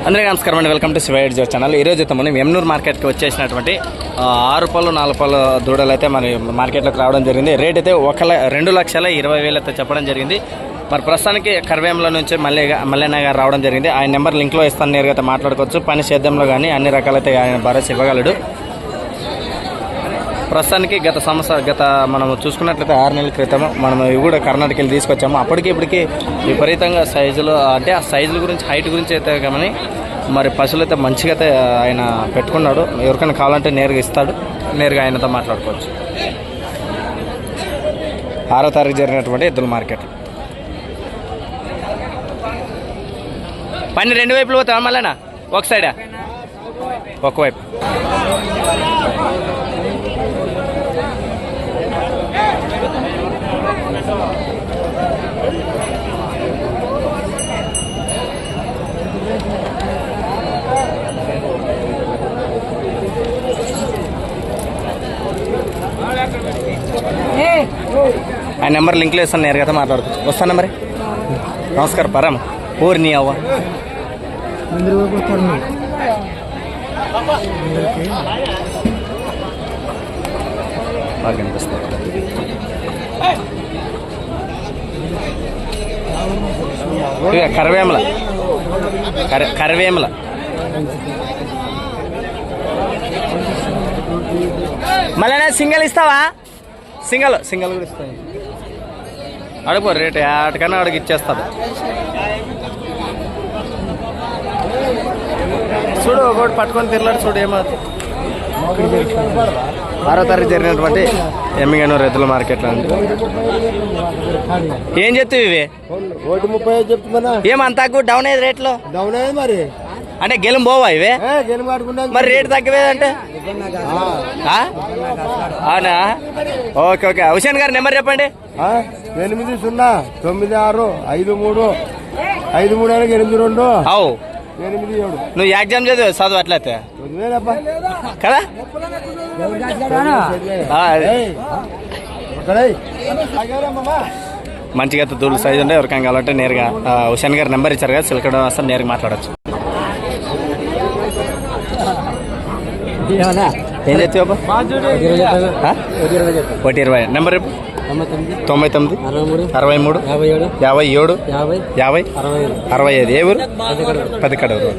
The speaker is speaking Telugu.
అందరికీ నమస్కారం అండి. వెల్కమ్ టు శివైడ్ జో ఛానల్. ఈరోజు అయితే మనం ఎమ్నూరు మార్కెట్కి వచ్చేసినటువంటి 6 పళ్ళు 4 పళ్ళు దూడలు అయితే మన మార్కెట్లోకి రావడం జరిగింది. రేట్ అయితే 2,20,000 అయితే చెప్పడం జరిగింది. మరి ప్రస్తుతానికి కర్వేంల నుంచి మల్లెన్న గారు రావడం జరిగింది. ఆయన నెంబర్ లింక్లో ఇస్తాను, నేరుగా అయితే మాట్లాడుకోవచ్చు. పని సేద్యంలో కానీ అన్ని రకాలైతే ఆయన భరోసా ఇవ్వగలడు. ప్రస్తుతానికి గత మనం చూసుకున్నట్లయితే 6 నెలల క్రితం మనం ఇవి కూడా కర్ణాటక వెళ్ళి తీసుకొచ్చాము. అప్పటికి ఇప్పటికి విపరీతంగా సైజులు, అంటే ఆ సైజుల గురించి, హైట్ గురించి అయితే కానీ మరి పశువులు అయితే మంచిగా అయితే ఆయన పెట్టుకున్నాడు. ఎవరికైనా కావాలంటే నేరుగా ఇస్తాడు, నేరుగా ఆయనతో మాట్లాడుకోవచ్చు. 6వ తారీఖు జరిగినటువంటి ఎద్దుల మార్కెట్. పని 2 వైపులు పోతావా మళ్ళా? ఒక సైడా? ఒకవైపు. ఆ నెంబర్ లింక్లో ఇస్తాను, నేరుగా మాట్లాడుకోవచ్చు. వస్తాను మరి. నమస్కారం. పరం ఊరి నీ అవ్వ బాగా కనిపిస్తుంది. కరివేమల మళ్ళీ సింగల్ ఇస్తావా? సింగల్ కూడా ఇస్తాను. అడుగు రేటు ఆటకన్నా అడుగు ఇచ్చేస్తాడు. చూడు ఒకటి పట్టుకొని తిరలాడు. చూడు ఏమవుతుంది. 6వ తారీఖు జరిగినటువంటి ఎమ్మిగనూరు ఎద్దుల మార్కెట్లో ఏం చెప్తావు ఇవి? 1.35 చెప్తున్నా. ఏమంతా డౌన్ అయ్యేది రేట్లో? డౌన్ అయ్యేది మరి. అంటే గెలుం పోవా ఇవే? మరి రేటు తగ్గవేదంటే? అవునా? ఓకే. హుసేన్ గారు నెంబర్ చెప్పండి. 800935353882. అవు నువ్వు ఎగ్జామ్ చదువు అట్లయితే కదా. మంచిగా దూలు సైజు ఉంటే ఎవరికైనా కావాలంటే నేరుగా హుసేన్ గారు నెంబర్ ఇచ్చారు కదా, సిల్కడం వస్తే నేరుగా మాట్లాడచ్చు. ఏం చెప్తావు? 120 నెంబర్ 99 63 57 50 65. ఏ ఊరు? 10 కడూరు.